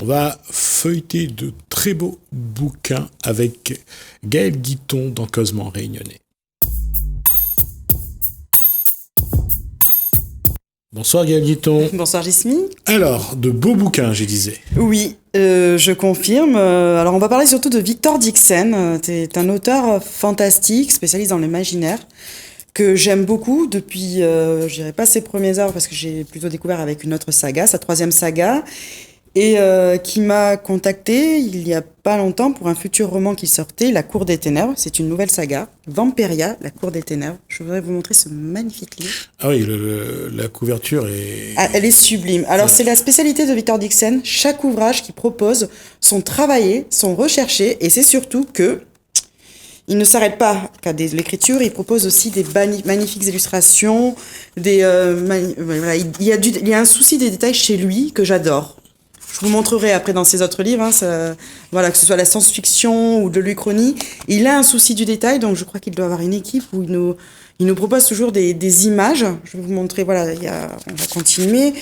va feuilleter de très beaux bouquins avec Gaël Guiton dans Causement Réunionnais. Bonsoir Gaël Guiton. Bonsoir Jismi. Alors, de beaux bouquins, je disais. Oui, je confirme. Alors on va parler surtout de Victor Dixen. C'est un auteur fantastique, spécialiste dans l'imaginaire, que j'aime beaucoup depuis, je dirais pas ses premières œuvres, parce que j'ai plutôt découvert avec une autre saga, sa 3e saga, et qui m'a contacté il y a pas longtemps pour un futur roman qui sortait, La Cour des Ténèbres. C'est une nouvelle saga, Vampiria, La Cour des Ténèbres. Je voudrais vous montrer ce magnifique livre. Ah oui, la couverture est... Ah, elle est sublime. Alors, c'est la spécialité de Victor Dixen. Chaque ouvrage qu'il propose sont travaillés, sont recherchés, et c'est surtout que il ne s'arrête pas qu'à l'écriture, il propose aussi des magnifiques illustrations, voilà, il y a un souci des détails chez lui que j'adore. Je vous montrerai après dans ses autres livres, voilà, que ce soit la science-fiction ou de l'Uchronie. Il a un souci du détail, donc je crois qu'il doit avoir une équipe où il nous propose toujours des images. Je vais vous montrer, voilà, on va continuer.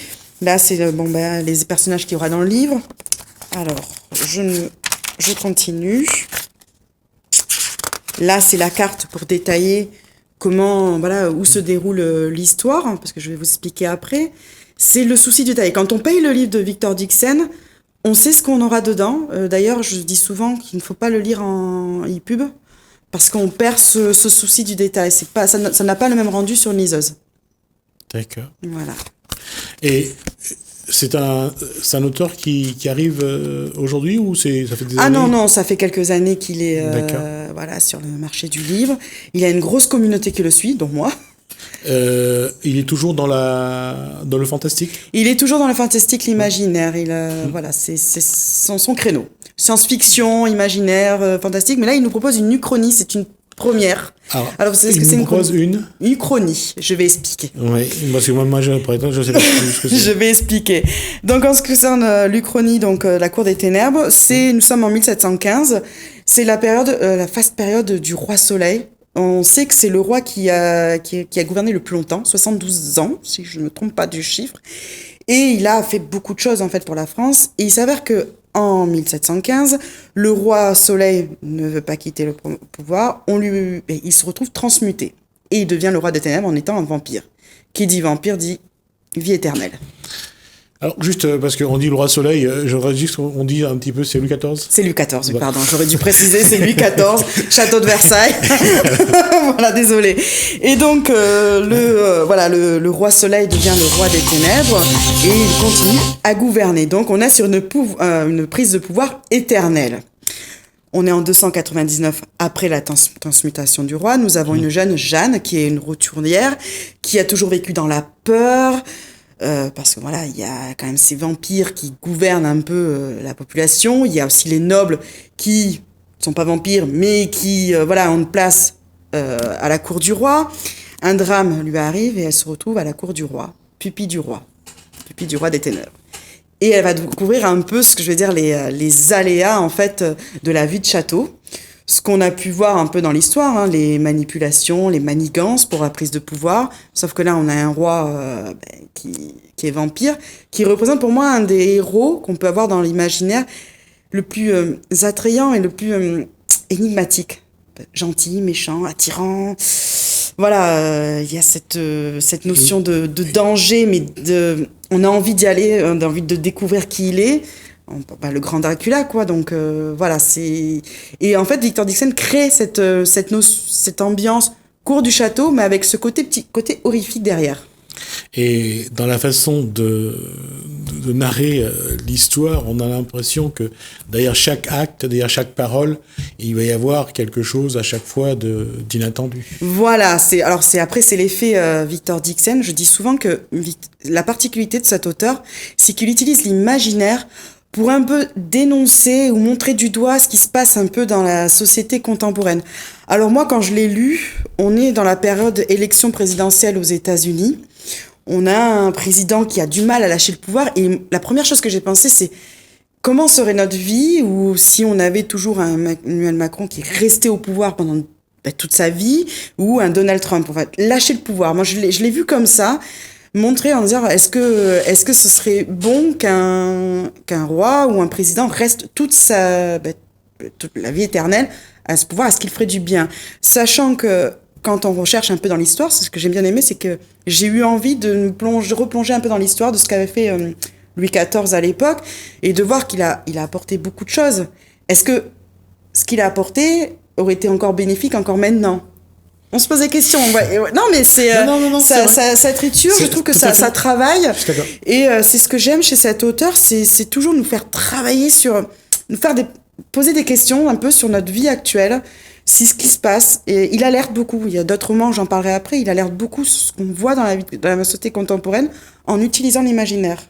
Là, c'est les personnages qu'il y aura dans le livre. Alors, je continue. Là, c'est la carte pour détailler où se déroule l'histoire, parce que je vais vous expliquer après. C'est le souci du détail. Quand on paye le livre de Victor Dixen, on sait ce qu'on aura dedans. D'ailleurs, je dis souvent qu'il ne faut pas le lire en e-pub, parce qu'on perd ce souci du détail. Ça n'a pas le même rendu sur une liseuse. D'accord. Voilà. Et c'est un auteur qui arrive aujourd'hui ou ça fait des années? Ah non, ça fait quelques années qu'il est sur le marché du livre. Il a une grosse communauté qui le suit, dont moi. Il est toujours dans le fantastique? Il est toujours dans le fantastique, l'imaginaire. Voilà, c'est son créneau. Science-fiction, imaginaire, fantastique. Mais là, il nous propose une uchronie. C'est une première. Alors vous savez ce que c'est une uchronie. Je vais expliquer. Oui, parce que moi je sais pas ce que c'est. Je vais expliquer. Donc, en ce qui concerne l'Uchronie, donc la Cour des Ténèbres, nous sommes en 1715. C'est la faste période du roi Soleil. On sait que c'est le roi qui a gouverné le plus longtemps, 72 ans, si je ne me trompe pas du chiffre. Et il a fait beaucoup de choses, en fait, pour la France. Et il s'avère que en 1715, le roi Soleil ne veut pas quitter le pouvoir. Il se retrouve transmuté. Et il devient le roi des ténèbres en étant un vampire. Qui dit vampire dit vie éternelle. Alors, juste parce qu'on dit le roi Soleil, j'aurais dit qu'on dit un petit peu, c'est Louis XIV? C'est Louis XIV, oui, pardon, j'aurais dû préciser, c'est Louis XIV, château de Versailles. Voilà, désolé. Et donc, le roi Soleil devient le roi des ténèbres et il continue à gouverner. Donc, on est sur une prise de pouvoir éternelle. On est en 299 après la transmutation du roi. Nous avons une jeune Jeanne qui est une roturière, qui a toujours vécu dans la peur. Parce que voilà, il y a quand même ces vampires qui gouvernent un peu la population. Il y a aussi les nobles qui sont pas vampires, mais qui ont une place à la cour du roi. Un drame lui arrive et elle se retrouve à la cour du roi, pupille du roi des ténèbres. Et elle va découvrir un peu ce que je vais dire les aléas en fait de la vie de château. Ce qu'on a pu voir un peu dans l'histoire, les manipulations, les manigances pour la prise de pouvoir. Sauf que là, on a un roi qui est vampire, qui représente pour moi un des héros qu'on peut avoir dans l'imaginaire le plus attrayant et le plus énigmatique. Gentil, méchant, attirant. Voilà, il y a cette notion de danger, mais on a envie d'y aller, on a envie de découvrir qui il est. Le grand Dracula, quoi. Donc voilà, c'est... Et en fait, Victor Dixen crée cette ambiance cour du château, mais avec ce côté horrifique derrière. Et dans la façon de narrer l'histoire, on a l'impression que derrière chaque acte, derrière chaque parole, il va y avoir quelque chose à chaque fois d'inattendu. Voilà, c'est l'effet Victor Dixen. Je dis souvent que la particularité de cet auteur, c'est qu'il utilise l'imaginaire pour un peu dénoncer ou montrer du doigt ce qui se passe un peu dans la société contemporaine. Alors moi, quand je l'ai lu, on est dans la période élection présidentielle aux États-Unis. On a un président qui a du mal à lâcher le pouvoir et la première chose que j'ai pensé, c'est comment serait notre vie ou si on avait toujours un Emmanuel Macron qui est resté au pouvoir pendant toute sa vie ou un Donald Trump. En fait, lâcher le pouvoir. Moi, je l'ai vu comme ça. montrer en disant est-ce que ce serait bon qu'un roi ou un président reste toute la vie éternelle à ce pouvoir, est-ce qu'il ferait du bien, sachant que quand on recherche un peu dans l'histoire, c'est ce que j'ai bien aimé, c'est que j'ai eu envie de replonger un peu dans l'histoire de ce qu'avait fait Louis XIV à l'époque et de voir qu'il a apporté beaucoup de choses. Est-ce que ce qu'il a apporté aurait été encore bénéfique encore maintenant? On se pose des questions. Non, mais c'est ça triture. Je trouve que ça travaille. Et c'est ce que j'aime chez cet auteur, c'est toujours nous faire travailler poser des questions un peu sur notre vie actuelle, si ce qui se passe. Et il alerte beaucoup. Il y a d'autres romans, j'en parlerai après. Il alerte beaucoup sur ce qu'on voit dans la société contemporaine en utilisant l'imaginaire.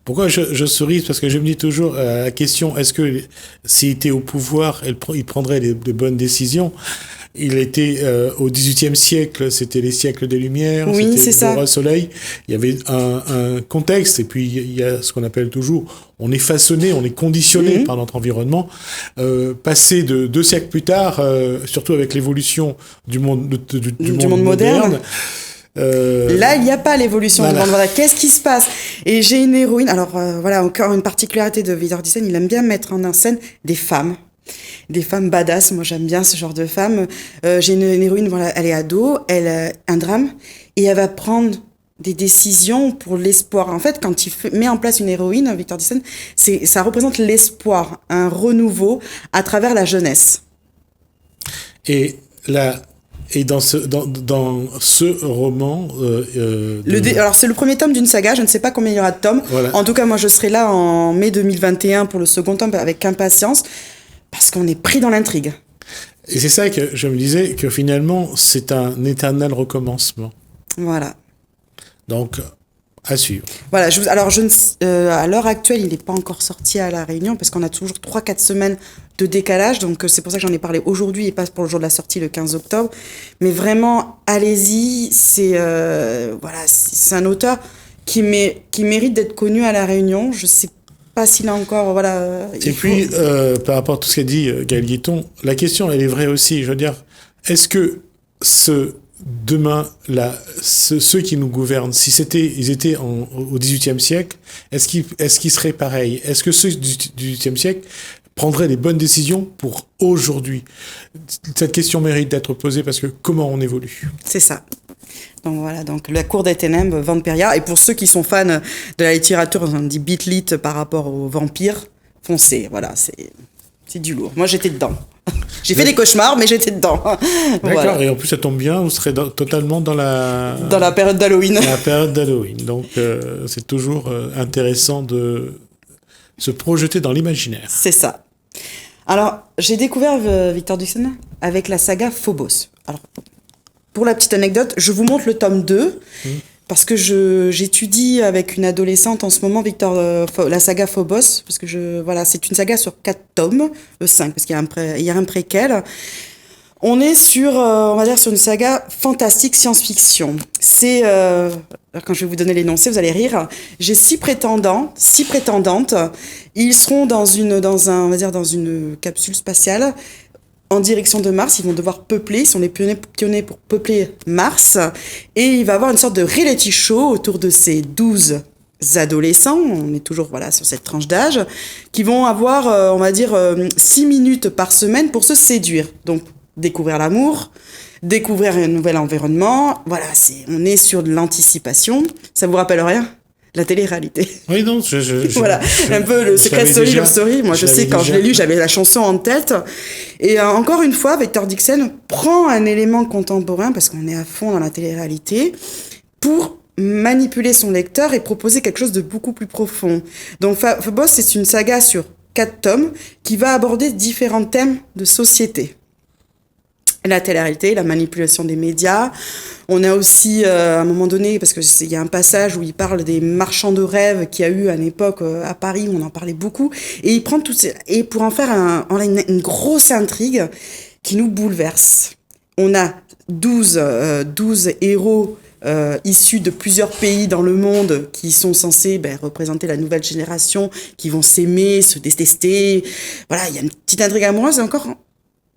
Pourquoi je souris? Parce que je me dis toujours la question, est-ce que s'il était au pouvoir, il prendrait de bonnes décisions? Il était au XVIIIe siècle, c'était les siècles des Lumières, oui, c'était le roi soleil. Il y avait un contexte, et puis il y a ce qu'on appelle toujours, on est façonné, on est conditionné par notre environnement. Passé de 2 siècles plus tard, surtout avec l'évolution du monde moderne. Là, il n'y a pas l'évolution du monde moderne. Qu'est-ce qui se passe? Et j'ai une héroïne. Alors voilà, encore une particularité de Victor Dixon, il aime bien mettre en scène des femmes badass. Moi, j'aime bien ce genre de femmes. J'ai une héroïne, voilà, elle est ado, elle a un drame, et elle va prendre des décisions pour l'espoir. En fait, quand il met en place une héroïne, Victor Dixon, ça représente l'espoir, un renouveau à travers la jeunesse. Et dans ce roman... Alors, c'est le premier tome d'une saga, je ne sais pas combien il y aura de tomes. Voilà. En tout cas, moi, je serai là en mai 2021 pour le second tome avec impatience, parce qu'on est pris dans l'intrigue. Et c'est ça que je me disais, que finalement, c'est un éternel recommencement. Voilà. Donc, à suivre. Voilà, à l'heure actuelle, il n'est pas encore sorti à La Réunion, parce qu'on a toujours 3-4 semaines de décalage, donc c'est pour ça que j'en ai parlé aujourd'hui et pas pour le jour de la sortie, le 15 octobre. Mais vraiment, allez-y, c'est un auteur qui mérite d'être connu à La Réunion. Je sais pas s'il a encore, voilà... Et puis, par rapport à tout ce qu'a dit Gaël Guiton, la question, elle est vraie aussi. Je veux dire, est-ce que demain, ceux qui nous gouvernent, si ils étaient au XVIIIe siècle, est-ce qu'ils seraient pareils? Est-ce que ceux du XVIIIe siècle prendrait les bonnes décisions pour aujourd'hui? Cette question mérite d'être posée parce que comment on évolue? C'est ça. Donc voilà, donc La Cour des Ténèbres, Vampiria. Et pour ceux qui sont fans de la littérature, on dit beat-lit par rapport aux vampires, foncez. Voilà, c'est du lourd. Moi, j'étais dedans. J'ai fait des cauchemars, mais j'étais dedans. D'accord, voilà. Et en plus, ça tombe bien, vous serez totalement dans la période d'Halloween. Dans la période d'Halloween. Donc, c'est toujours intéressant de se projeter dans l'imaginaire. C'est ça. Alors, j'ai découvert Victor Dixon avec la saga Phobos. Alors, pour la petite anecdote, je vous montre le tome 2, parce que j'étudie avec une adolescente en ce moment la saga Phobos, parce que c'est une saga sur 4 tomes, 5, parce qu'il y a un préquel. On est sur une saga fantastique science-fiction. C'est, quand je vais vous donner l'énoncé, vous allez rire. J'ai 6 prétendants, 6 prétendantes. Ils seront dans une capsule spatiale en direction de Mars. Ils vont devoir peupler. Ils sont les pionniers pour peupler Mars. Et il va y avoir une sorte de reality show autour de ces 12 adolescents. On est toujours, sur cette tranche d'âge, qui vont avoir, 6 minutes par semaine pour se séduire. Donc, découvrir l'amour, découvrir un nouvel environnement. Voilà, on est sur de l'anticipation. Ça vous rappelle rien? La télé-réalité. Oui, non, voilà, un peu le Secret Story, Love Story. Moi, je sais, quand je l'ai lu, j'avais la chanson en tête. Et encore une fois, Victor Dixon prend un élément contemporain, parce qu'on est à fond dans la télé-réalité, pour manipuler son lecteur et proposer quelque chose de beaucoup plus profond. Donc, Phobos, c'est une saga sur 4 tomes qui va aborder différents thèmes de société. La télé-réalité, la manipulation des médias. On a aussi, à un moment donné, parce qu'il y a un passage où il parle des marchands de rêves qu'il y a eu à une époque à Paris, où on en parlait beaucoup, et il prend tout ça, et pour en faire une grosse intrigue qui nous bouleverse. On a 12 héros issus de plusieurs pays dans le monde qui sont censés représenter la nouvelle génération, qui vont s'aimer, se détester. Voilà, il y a une petite intrigue amoureuse, et encore...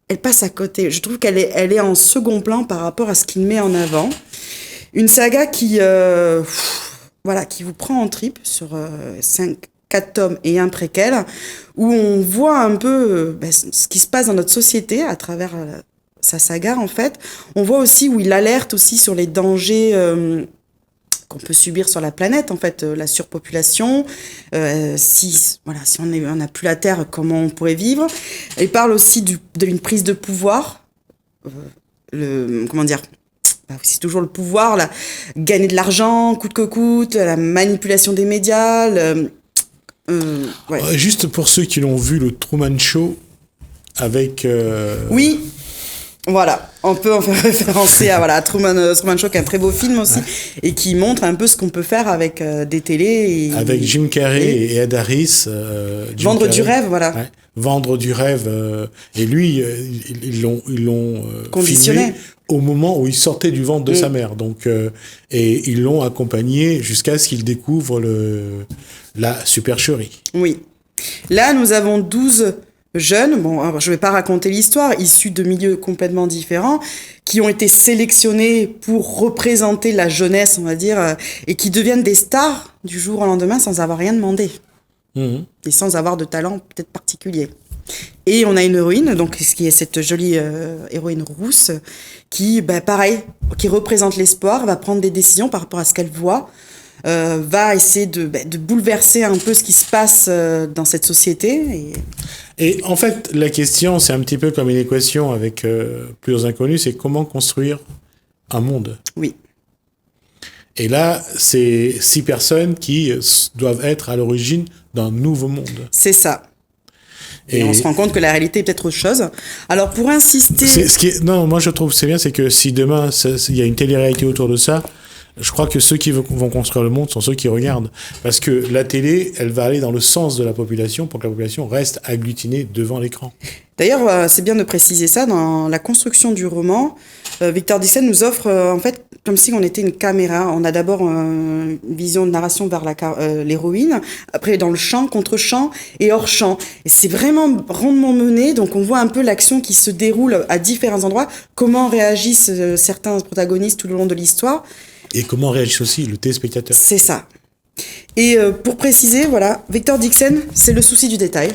elle passe à côté. Je trouve qu'elle est en second plan par rapport à ce qu'il met en avant. Une saga qui vous prend en trip sur 4 tomes et un préquel, où on voit un peu ce qui se passe dans notre société à travers sa saga, en fait. On voit aussi où il alerte aussi sur les dangers qu'on peut subir sur la planète, en fait, la surpopulation, si on n'a plus la Terre, comment on pourrait vivre. Il parle aussi d'une prise de pouvoir, c'est toujours le pouvoir, gagner de l'argent, coûte que coûte, la manipulation des médias. Juste pour ceux qui l'ont vu, le Truman Show avec. Oui, voilà, on peut en faire référencer à Truman Show, qui est un très beau film aussi, et qui montre un peu ce qu'on peut faire avec des télés. Avec Jim Carrey et Ed Harris. Vendre du rêve, voilà. Ouais. Vendre du rêve. Et lui, ils l'ont conditionné filmé au moment où il sortait du ventre de sa mère. Donc, et ils l'ont accompagné jusqu'à ce qu'il découvre la supercherie. Oui. Là, nous avons 12 jeunes, je ne vais pas raconter l'histoire, issus de milieux complètement différents, qui ont été sélectionnés pour représenter la jeunesse, on va dire, et qui deviennent des stars du jour au lendemain sans avoir rien demandé. Et sans avoir de talent peut-être particulier. Et on a une héroïne, donc qui est cette jolie héroïne rousse, qui, pareil, qui représente l'espoir, va prendre des décisions par rapport à ce qu'elle voit, va essayer de bouleverser un peu ce qui se passe dans cette société. Et en fait, la question, c'est un petit peu comme une équation avec plusieurs inconnus, c'est comment construire un monde. Oui. Et là, c'est 6 personnes qui doivent être à l'origine d'un nouveau monde. C'est ça. Et on se rend compte que la réalité est peut-être autre chose. Alors, pour insister... Non, moi je trouve que c'est bien, c'est que si demain, il y a une télé-réalité autour de ça, je crois que ceux qui vont construire le monde sont ceux qui regardent. Parce que la télé, elle va aller dans le sens de la population pour que la population reste agglutinée devant l'écran. D'ailleurs, c'est bien de préciser ça, dans la construction du roman, Victor Dixon nous offre, en fait, comme si on était une caméra. On a d'abord une vision de narration vers l'héroïne, après dans le champ, contre-champ et hors-champ. Et c'est vraiment rondement mené, donc on voit un peu l'action qui se déroule à différents endroits, comment réagissent certains protagonistes tout le long de l'histoire. Et comment réagissent aussi le téléspectateur. C'est ça. Et pour préciser, voilà, Victor Dixon, c'est le souci du détail.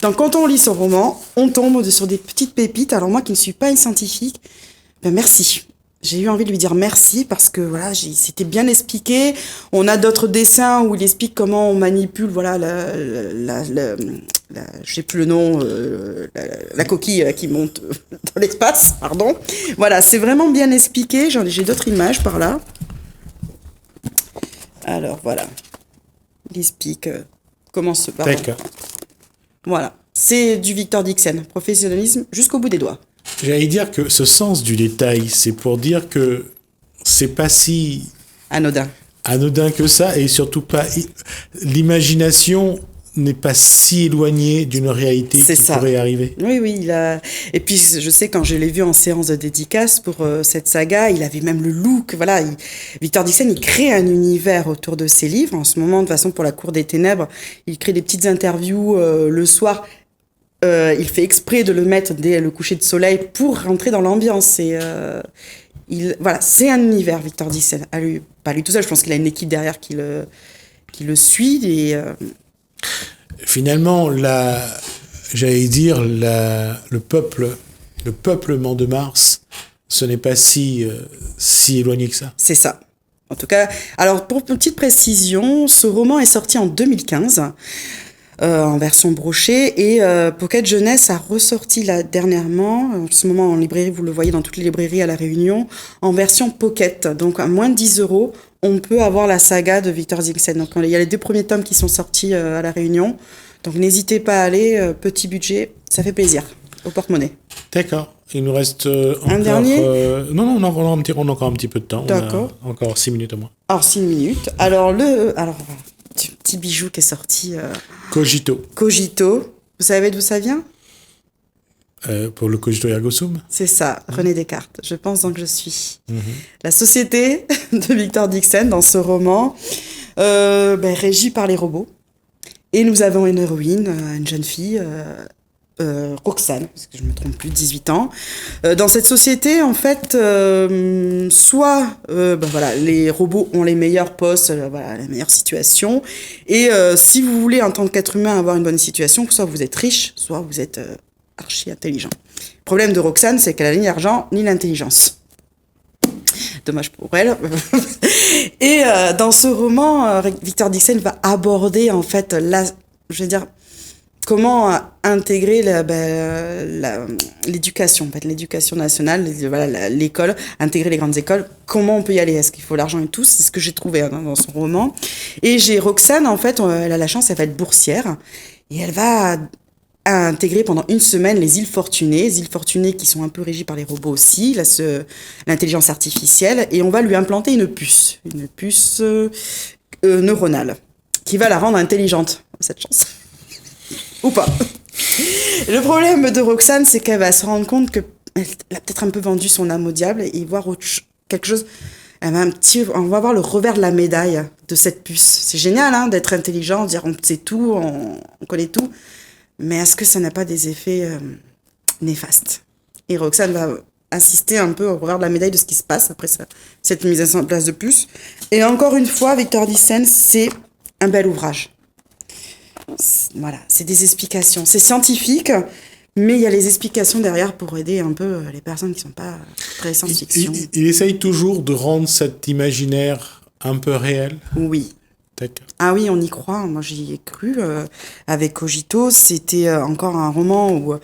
Donc quand on lit son roman, on tombe sur des petites pépites. Alors moi qui ne suis pas une scientifique, merci. J'ai eu envie de lui dire merci parce que voilà, c'était bien expliqué. On a d'autres dessins où il explique comment on manipule, voilà, je sais plus le nom, la coquille qui monte dans l'espace, pardon. Voilà, c'est vraiment bien expliqué. J'ai d'autres images par là. Alors voilà, il explique comment se parle. D'accord. Voilà, c'est du Victor Dixon, professionnalisme jusqu'au bout des doigts. J'allais dire que ce sens du détail, c'est pour dire que c'est pas si anodin que ça, et surtout pas l'imagination n'est pas si éloignée d'une réalité qui pourrait arriver. Oui, et puis je sais, quand je l'ai vu en séance de dédicace pour cette saga, il avait même le look, voilà. Victor Dixon, il crée un univers autour de ses livres. En ce moment, de toute façon, pour La Cour des Ténèbres, il crée des petites interviews le soir. Il fait exprès de le mettre dès le coucher de soleil pour rentrer dans l'ambiance. Voilà, c'est un univers, Victor Dixon. Pas lui tout seul, je pense qu'il a une équipe derrière qui le suit. Et, finalement, j'allais dire, le peuplement de Mars, ce n'est pas si éloigné que ça. C'est ça. En tout cas, alors pour une petite précision, ce roman est sorti en 2015. En version brochée, et Pocket Jeunesse a ressorti dernièrement, en ce moment en librairie, vous le voyez dans toutes les librairies à La Réunion, en version Pocket, donc à moins de 10 €, on peut avoir la saga de Victor Dixon. Donc il y a les 2 premiers tomes qui sont sortis à La Réunion, donc n'hésitez pas à aller, petit budget, ça fait plaisir, au porte-monnaie. D'accord, il nous reste un dernier non, on a encore un petit peu de temps. D'accord. On a encore 6 minutes au moins. Alors 6 minutes, alors petit bijou qui est sorti. Cogito. Vous savez d'où ça vient ? Pour le Cogito ergo sum. C'est ça, René Descartes. Je pense donc que je suis. La société de Victor Dixon, dans ce roman, régie par les robots. Et nous avons une héroïne, une jeune fille, Roxane, parce que je me trompe plus, 18 ans. Dans cette société, en fait, soit voilà, les robots ont les meilleurs postes, voilà, les meilleures situations, et si vous voulez, en tant qu'être humain, avoir une bonne situation, soit vous êtes riche, soit vous êtes archi intelligent. Le problème de Roxane, c'est qu'elle a ni l'argent, ni l'intelligence. Dommage pour elle. Et dans ce roman, Victor Dixon va aborder, en fait, comment intégrer l'éducation, en fait, l'éducation nationale, voilà, l'école, intégrer les grandes écoles, comment on peut y aller, est-ce qu'il faut l'argent et tout, c'est ce que j'ai trouvé dans son roman. Et j'ai Roxane, en fait, elle a la chance, elle va être boursière, et elle va intégrer pendant une semaine les îles Fortunées qui sont un peu régies par les robots aussi, l'intelligence artificielle, et on va lui implanter une puce neuronale, qui va la rendre intelligente, cette chance. Ou pas. Le problème de Roxane, c'est qu'elle va se rendre compte qu'elle a peut-être un peu vendu son âme au diable et voir quelque chose. On va voir le revers de la médaille de cette puce. C'est génial, hein, d'être intelligent, de dire on sait tout, on connaît tout. Mais est-ce que ça n'a pas des effets néfastes ? Et Roxane va assister un peu au revers de la médaille de ce qui se passe après cette mise en place de puce. Et encore une fois, Victor Dixon, c'est un bel ouvrage. Voilà, c'est des explications. C'est scientifique, mais il y a les explications derrière pour aider un peu les personnes qui ne sont pas très science-fiction. Il essaye toujours de rendre cet imaginaire un peu réel. Oui. D'accord. Ah oui, on y croit. Moi, j'y ai cru. Avec Cogito, c'était encore un roman où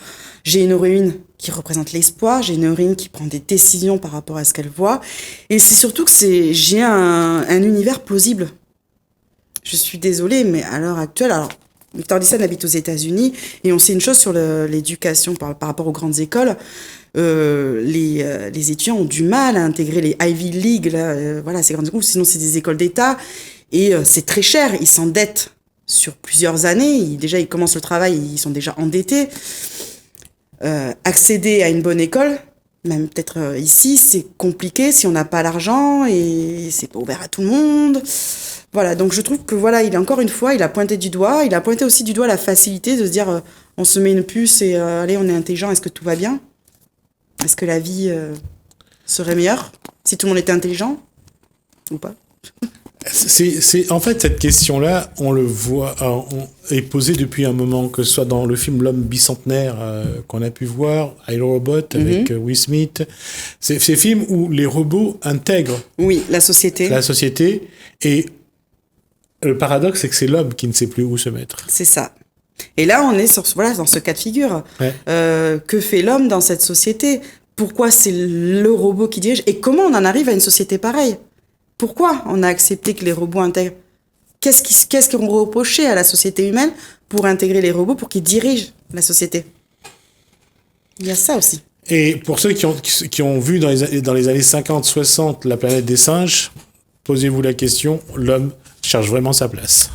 j'ai une héroïne qui représente l'espoir, j'ai une héroïne qui prend des décisions par rapport à ce qu'elle voit. Et c'est surtout que j'ai un univers plausible. Je suis désolée, mais à l'heure actuelle... Alors, Victor Dixon habite aux États-Unis et on sait une chose sur l'éducation par rapport aux grandes écoles. Les étudiants ont du mal à intégrer les Ivy League, voilà, ces grandes écoles, sinon c'est des écoles d'État et c'est très cher. Ils s'endettent sur plusieurs années. Ils commencent le travail, ils sont déjà endettés. Accéder à une bonne école, même peut-être ici, c'est compliqué si on n'a pas l'argent et c'est pas ouvert à tout le monde. Voilà, donc je trouve que voilà, il a pointé aussi du doigt la facilité de se dire on se met une puce et allez, on est intelligent, est-ce que tout va bien ? Est-ce que la vie serait meilleure si tout le monde était intelligent ou pas ? En fait, cette question-là, on le voit, est posée depuis un moment, que ce soit dans le film L'homme bicentenaire qu'on a pu voir, I, Robot avec Will Smith. C'est ces films où les robots intègrent la société et le paradoxe, c'est que c'est l'homme qui ne sait plus où se mettre. C'est ça. Et là, on est dans ce cas de figure. Ouais. Que fait l'homme dans cette société ? Pourquoi c'est le robot qui dirige ? Et comment on en arrive à une société pareille ? Pourquoi on a accepté que les robots intègrent ? Qu'est-ce qu'on reprochait à la société humaine pour intégrer les robots, pour qu'ils dirigent la société ? Il y a ça aussi. Et pour ceux qui ont vu dans les années 50-60 La planète des singes, posez-vous la question, l'homme cherche vraiment sa place.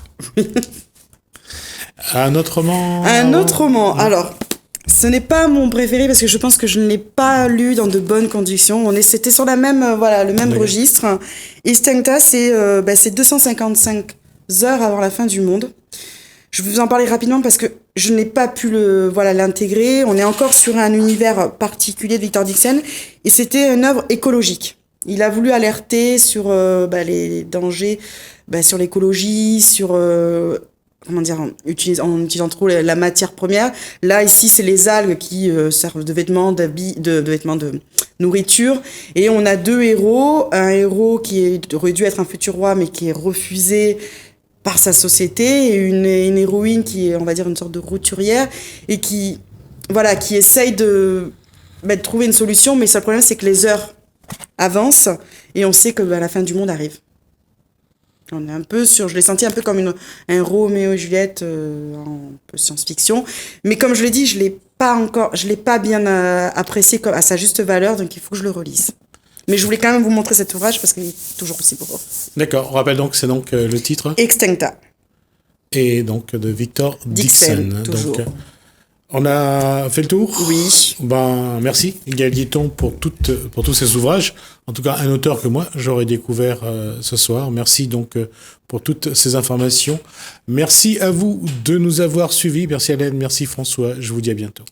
Un autre roman. Alors, ce n'est pas mon préféré parce que je pense que je ne l'ai pas lu dans de bonnes conditions. C'était sur le même registre. Extincta, c'est 255 heures avant la fin du monde. Je vais vous en parler rapidement parce que je n'ai pas pu l'intégrer. On est encore sur un univers particulier de Victor Dixon et c'était une œuvre écologique. Il a voulu alerter sur les dangers, sur l'écologie, sur en utilisant trop la matière première. Là ici c'est les algues qui servent de vêtements, de vêtements de nourriture. Et on a deux héros, un héros qui aurait dû être un futur roi mais qui est refusé par sa société, et une héroïne qui est, on va dire, une sorte de routurière et qui essaye de trouver une solution. Mais le seul problème c'est que les heures avance et on sait que la fin du monde arrive. On est un peu je l'ai senti un peu comme un Roméo et Juliette un peu science-fiction, mais comme je l'ai dit, je l'ai pas bien apprécié à sa juste valeur, donc il faut que je le relise. Mais je voulais quand même vous montrer cet ouvrage parce qu'il est toujours aussi beau. D'accord, on rappelle donc, c'est donc le titre Extincta. Et donc de Victor Dixon. Toujours. Donc, on a fait le tour ? Oui. Merci Gaël Guiton pour tous ces ouvrages. En tout cas, un auteur que moi, j'aurais découvert ce soir. Merci donc pour toutes ces informations. Merci à vous de nous avoir suivis. Merci Hélène, merci François. Je vous dis à bientôt.